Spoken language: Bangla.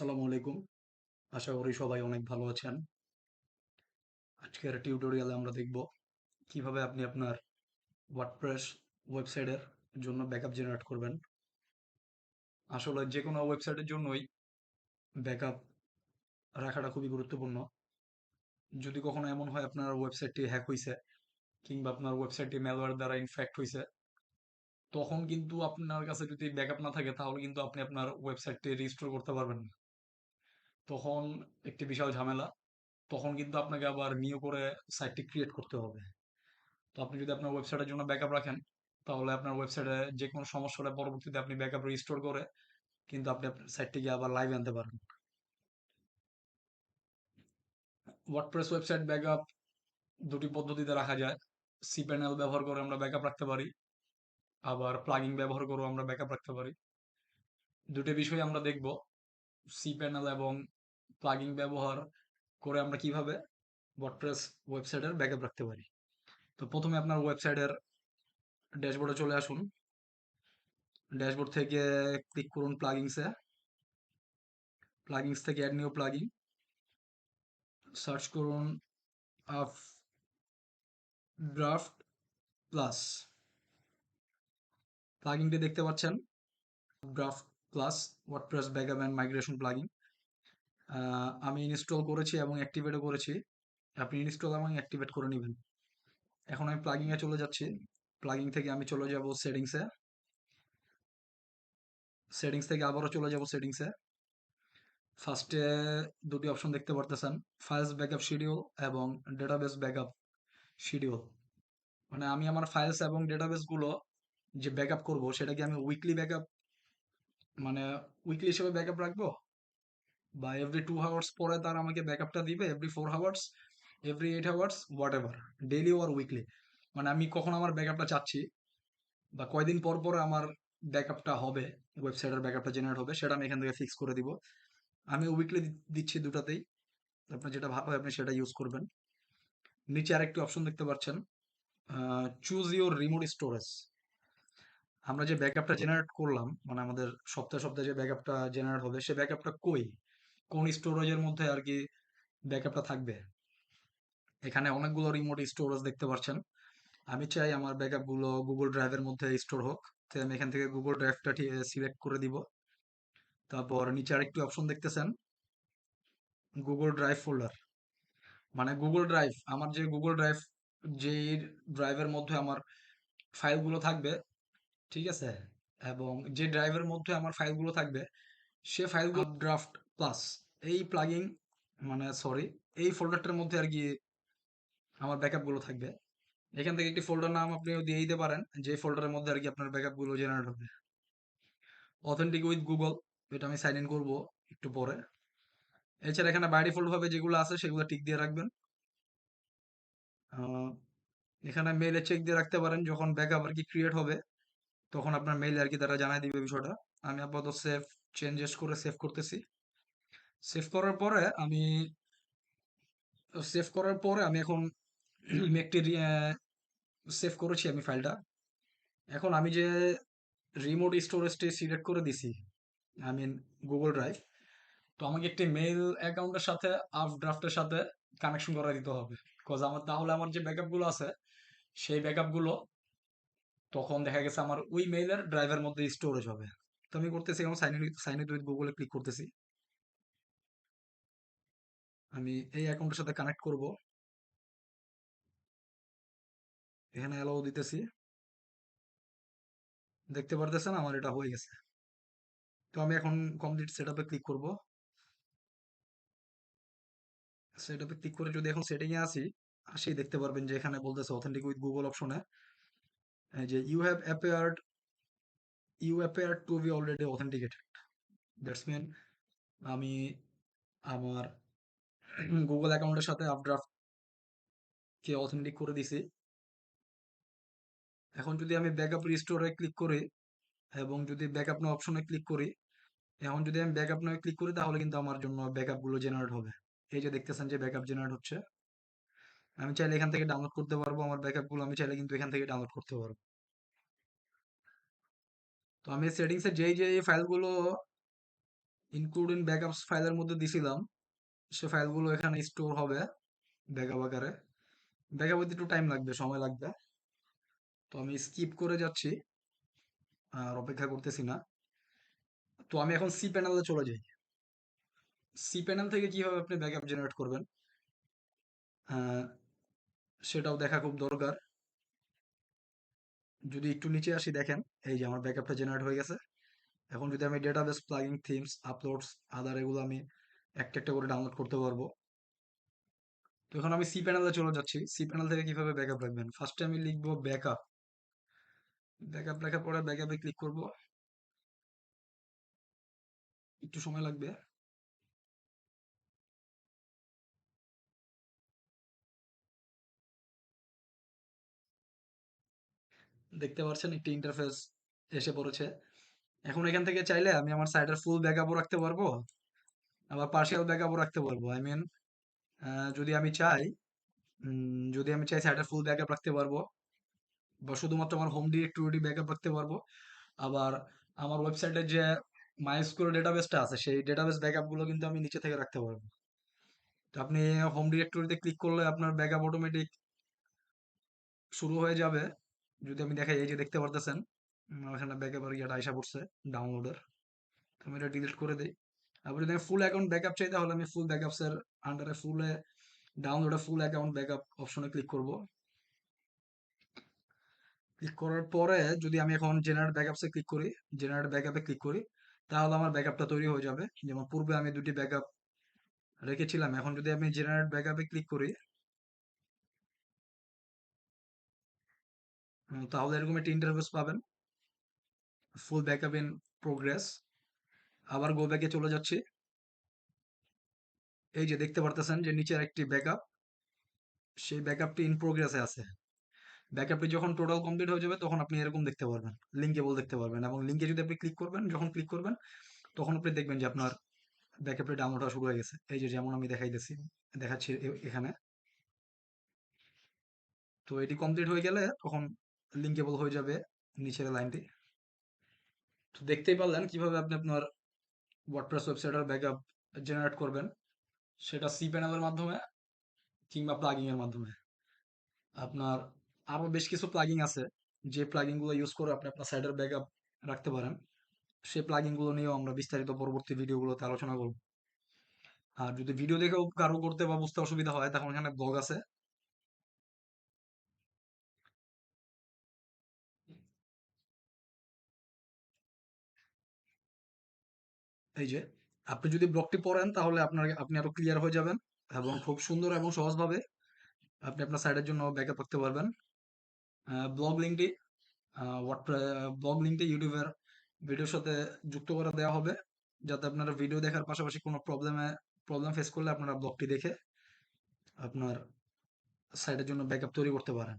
আসসালামু আলাইকুম। আশা করি সবাই অনেক ভালো আছেন। আজকের টিউটোরিয়ালে আমরা দেখব কিভাবে আপনি আপনার ওয়ার্ডপ্রেস ওয়েবসাইটের জন্য ব্যাকআপ জেনারেট করবেন। আসলে যে কোনো ওয়েবসাইটের জন্যই ব্যাকআপ রাখাটা খুবই গুরুত্বপূর্ণ। যদি কখনো এমন হয় আপনার ওয়েবসাইটটি হ্যাক হইছে কিংবা আপনার ওয়েবসাইটটি ম্যালওয়্যার দ্বারা ইনফেক্ট হইছে, তখন কিন্তু আপনার কাছে যদি ব্যাকআপ না থাকে তাহলে কিন্তু আপনি আপনার ওয়েবসাইটটি রিস্টোর করতে পারবেন না। তখন একটি বিশাল ঝামেলা। তখন কিন্তু আপনাকে আবার নিউ করে সাইটটি ক্রিয়েট করতে হবে। তো আপনি যদি আপনার ওয়েবসাইটের জন্য ব্যাকআপ রাখেন, তাহলে আপনার ওয়েবসাইটে যে কোনো সমস্যা হলে পরবর্তীতে আপনি ব্যাকআপ রিস্টোর করে কিন্তু আপনি আপনার সাইটটিকে আবার লাইভে আনতে পারেন। ওয়ার্ডপ্রেস ওয়েবসাইট ব্যাকআপ দুটি পদ্ধতিতে রাখা যায়। সিপ্যানেল ব্যবহার করে আমরা ব্যাকআপ রাখতে পারি, আবার প্লাগইন ব্যবহার করেও আমরা ব্যাকআপ রাখতে পারি। দুটি বিষয় আমরা দেখব, সিপ্যানেল এবং প্লাগইন ব্যবহার করে আমরা কিভাবে ওয়ার্ডপ্রেস ওয়েবসাইটের ব্যাকআপ রাখতে পারি। তো প্রথমে আপনার ওয়েবসাইটের ড্যাশবোর্ডে চলে আসুন। ড্যাশবোর্ড থেকে ক্লিক করুন প্লাগইনসে। প্লাগইনস থেকে অ্যাড নিউ প্লাগইন, সার্চ করুন আপড্রাফট প্লাস। প্লাগইনটি দেখতে পাচ্ছেন, draft plus WordPress backup and migration plugin. আমি ইনস্টল করেছি এবং অ্যাক্টিভেটও করেছি। আপনি ইনস্টল এবং অ্যাক্টিভেট করে নেবেন। এখন আমি প্লাগইনে চলে যাচ্ছি। প্লাগইন থেকে আমি চলে যাব সেটিংসে। সেটিংস থেকে আবারও চলে যাব সেটিংসে। ফার্স্টে দুটি অপশন দেখতে পারতেছেন, ফাইলস ব্যাকআপ শিডিউল এবং ডেটাবেস ব্যাকআপ শিডিউল। মানে আমি আমার ফাইলস এবং ডেটাবেস গুলো যে ব্যাকআপ করব সেটাকে আমি উইকলি ব্যাকআপ, মানে উইকলি হিসেবে ব্যাকআপ রাখবো, বা এভরি 2 আওয়ার্স পরে তার আমাকে ব্যাকআপটা দিবে, every 4 hours, every 8 hours, what ever, daily or weekly. মানে আমি কখন আমার ব্যাকআপটা চাচ্ছি বা কয়দিন পর পরে আমার ব্যাকআপটা হবে, ওয়েবসাইটের ব্যাকআপটা জেনারেট হবে, সেটা আমি এখান থেকে ফিক্স করে দিব। আমি উইকলি দিচ্ছি দুটাতেই। আপনার যেটা ভালো হয় আপনি সেটা ইউজ করবেন। নিচে আরেকটি অপশন দেখতে পাচ্ছেন, চুজ ইউর রিমোট স্টোরেজ। আমরা যে ব্যাকআপটা জেনারেট করলাম, মানে আমাদের সপ্তাহে সপ্তাহে যে ব্যাকআপটা জেনারেট হবে, সে ব্যাকআপটা কোন স্টোরেজের মধ্যে আর কি ব্যাকআপটা থাকবে। এখানে অনেকগুলো রিমোট স্টোরেজ দেখতে পাচ্ছেন। আমি চাই আমার ব্যাকআপ গুলো গুগল ড্রাইভের মধ্যে স্টোর হোক। তো আমি এখান থেকে গুগল ড্রাইভটা সিলেক্ট করে দিব। তারপর নিচে আরেকটি অপশন দেখতেছেন, গুগল ড্রাইভ ফোল্ডার। মানে গুগল ড্রাইভ, আমার যে গুগল ড্রাইভ, যে ড্রাইভের মধ্যে আমার ফাইলগুলো থাকবে, ঠিক আছে, এবং যে ড্রাইভের মধ্যে আমার ফাইলগুলো থাকবে সে ফাইলগুলো ড্রাফট প্লাস এই প্লাগইন, মানে সরি, এই ফোল্ডারটার মধ্যে আর কি আমার ব্যাকআপ গুলো থাকবে। এখান থেকে একটি ফোল্ডার নাম আপনি দিয়ে দিতে পারেন, যে ফোল্ডারের মধ্যে আর কি আপনার ব্যাকআপ গুলো জেনারেট হবে। অথেন্টিক উইথ গুগল, এটা আমি সাইন ইন করবো একটু পরে। এছাড়া এখানে বাই ডিফল্ট ভাবে যেগুলো আছে সেগুলো টিক দিয়ে রাখবেন। এখানে মেইলে চেক দিয়ে রাখতে পারেন, যখন ব্যাকআপ আর কি ক্রিয়েট হবে তখন আপনার মেইলে আর কি তারা জানাই দিবে বিষয়টা। আমি আপাতত সেভ চেঞ্জেস করে সেভ করতেছি। সেভ করার পরে আমি এখন একটি সেভ করেছি আমি ফাইলটা। এখন আমি যে রিমোট স্টোরেজটি সিলেক্ট করে দিছি, আই মিন গুগল ড্রাইভ, তো আমাকে একটি মেইল অ্যাকাউন্টের সাথে আপড্রাফটের সাথে কানেকশন করে দিতে হবে। বিকজ আমার তাহলে আমার যে ব্যাকআপ গুলো আছে সেই ব্যাকআপ গুলো তখন দেখা গেছে আমার ওই মেইলের ড্রাইভের মধ্যে স্টোরেজ হবে। তো আমি করতেছি, এখন সাইন ইন উইথ গুগলে ক্লিক করতেছি। আমি এই অ্যাকাউন্টের সাথে কানেক্ট করব, এখানে অ্যালাউ দিতেছি। দেখতে পারতেছেন আমার এটা হয়ে গেছে। তো আমি এখন কমপ্লিট সেটআপে ক্লিক করব। সেটআপে ক্লিক করে যদি এখন সেটিং এ আসি দেখতে পারবেন যে এখানে বলতেছে অথেন্টিক উইথ গুগল অপশনে যে you appear to be already authenticated. That's mean আমি আমার গুগল অ্যাকাউন্টের সাথে আপড্রাফট কে অথেন্টিক করে দিছি। এখন যদি আমি ব্যাকআপ রিস্টোরে ক্লিক করি এবং যদি ব্যাকআপ নাও অপশনে ক্লিক করি, এখন যদি আমি ব্যাকআপ নাও ক্লিক করি তাহলে কিন্তু আমার জন্য ব্যাকআপ গুলো জেনারেট হবে। এই যে দেখতেছেন যে ব্যাকআপ জেনারেট হচ্ছে। আমি চাইলে এখান থেকে ডাউনলোড করতে পারবো আমার ব্যাকআপ গুলো, আমি চাইলে কিন্তু এখান থেকে ডাউনলোড করতে পারবো। তো আমি সেটিংসে যেই ফাইলগুলো ইনক্লুড ইন ব্যাকআপস ফাইলের মধ্যে দিছিলাম, সে ফাইলগুলো এখানে স্টোর হবে ব্যাকআপ আকারে। ব্যাকআপ হইতে একটু টাইম লাগবে, সময় লাগবে। তো আমি স্কিপ করে যাচ্ছি, আর অপেক্ষা করতেছি না। তো আমি এখন সি প্যানেলে চলে যাই। সি প্যানেল থেকে কিভাবে আপনি ব্যাকআপ জেনারেট করবেন আহ, সেটাও দেখা খুব দরকার। যদি একটু নিচে আসি, দেখেন এই যে আমার ব্যাকআপটা জেনারেট হয়ে গেছে। এখন যদি আমি ডেটাবেস প্লাগিং থিমস আপলোডস আদার এগুলো আমি একটা একটা করে ডাউনলোড করতে পারবো। তো এখন আমি সি প্যানেলে চলে যাচ্ছি। সি প্যানেল থেকে কিভাবে ব্যাকআপ রাখবেন, ফার্স্টে আমি লিখবো ব্যাকআপ। ব্যাকআপ লেখার পরে ব্যাকআপে ক্লিক করব, একটু সময় লাগবে। দেখতে পাচ্ছেন একটি ইন্টারফেস এসে পড়েছে। এখন এখান থেকে চাইলে আমি আমার সাইটের ফুল ব্যাকআপও রাখতে পারবো, আবার পার্শিয়াল ব্যাকআপও রাখতে পারবো। আই মিন যদি আমি চাই, যদি আমি চাই সাইটের ফুল ব্যাকআপ রাখতে পারবো, বা শুধুমাত্র আমার হোম ডিরেক্টরি ব্যাকআপ রাখতে পারবো। আবার আমার ওয়েবসাইটের যে মাইস্কুল ডেটাবেসটা আছে, সেই ডেটাবেস ব্যাকআপ গুলো কিন্তু আমি নিচে থেকে রাখতে পারবো। তো আপনি হোম ডিরেক্টরিতে ক্লিক করলে আপনার ব্যাকআপ অটোমেটিক শুরু হয়ে যাবে। যদি আমি দেখাই, এই যে দেখতে পারতেছেন এখানে ব্যাকআপ ইয়েটা আইসা পড়ছে ডাউনলোডের। তো আমি এটা ডিলিট করে দিই। আবার যদি আমি ফুল অ্যাকাউন্ট ব্যাকআপ চাই, তাহলে আমি ফুল ব্যাকআপস এর আন্ডারে ফুলে ডাউনলোডে ফুল অ্যাকাউন্ট ব্যাকআপ অপশনে ক্লিক করব। ক্লিক করার পরে যদি আমি এখন জেনারেট ব্যাকআপসে ক্লিক করি, জেনারেট ব্যাকআপে ক্লিক করি, তাহলে আমার ব্যাকআপটা তৈরি হয়ে যাবে। যেমন পূর্বে আমি দুটি ব্যাকআপ রেখেছিলাম। এখন যদি আমি জেনারেট ব্যাকআপে ক্লিক করি, তাহলে এরকম একটা ইন্টারফেস পাবেন, ফুল ব্যাকআপ ইন প্রোগ্রেস। আবার গো ব্যাকে চলে যাচ্ছি। এই যে দেখতে পারতেছেন যে নিচের একটি ব্যাকআপ, সেই ব্যাকআপটি ইন প্রোগ্রেসে আছে। ব্যাকআপটি যখন টোটাল কমপ্লিট হয়ে যাবে, তখন আপনি এরকম দেখতে পারবেন, লিঙ্কেবল দেখতে পারবেন। এবং লিঙ্কে যদি আপনি ক্লিক করবেন, যখন ক্লিক করবেন তখন আপনি দেখবেন যে আপনার ব্যাকআপটি ডাউনলোড হওয়া শুরু হয়ে গেছে। এই যে যেমন আমি দেখাইতেছি, দেখাচ্ছি এখানে। তো এটি কমপ্লিট হয়ে গেলে তখন লিঙ্কেবল হয়ে যাবে নিচের লাইনটি। তো দেখতেই পারলেন কিভাবে আপনি আপনার ওয়ার্ডপ্রেস ওয়েবসাইটের ব্যাকআপ জেনারেট করবেন, সেটা সি প্যানেলের মাধ্যমে কিংবা প্লাগিং এর মাধ্যমে। আপনার আরো বেশ কিছু প্লাগিং আছে, যে প্লাগিং গুলো ইউজ করে আপনি আপনার সাইটের ব্যাকআপ রাখতে পারেন। সেই প্লাগিন গুলো নিয়েও আমরা বিস্তারিত পরবর্তী ভিডিওগুলোতে আলোচনা করব। আর যদি ভিডিও দেখেও কারো করতে বা বুঝতে অসুবিধা হয়, তখন এখানে ব্লগ আছে। এই যে আপনি যদি ব্লগটি পড়েন, তাহলে আপনি আরো ক্লিয়ার হয়ে যাবেন, এবং খুব সুন্দর এবং সহজভাবে আপনি আপনার সাইটের জন্য ব্যাকআপ করতে পারবেন। ব্লগ লিঙ্কটি ব্লগ লিঙ্কটি ইউটিউবের ভিডিওর সাথে যুক্ত করে দেওয়া হবে, যাতে আপনারা ভিডিও দেখার পাশাপাশি কোনো প্রবলেম ফেস করলে আপনারা ব্লগটি দেখে আপনার সাইটের জন্য ব্যাকআপ তৈরি করতে পারেন।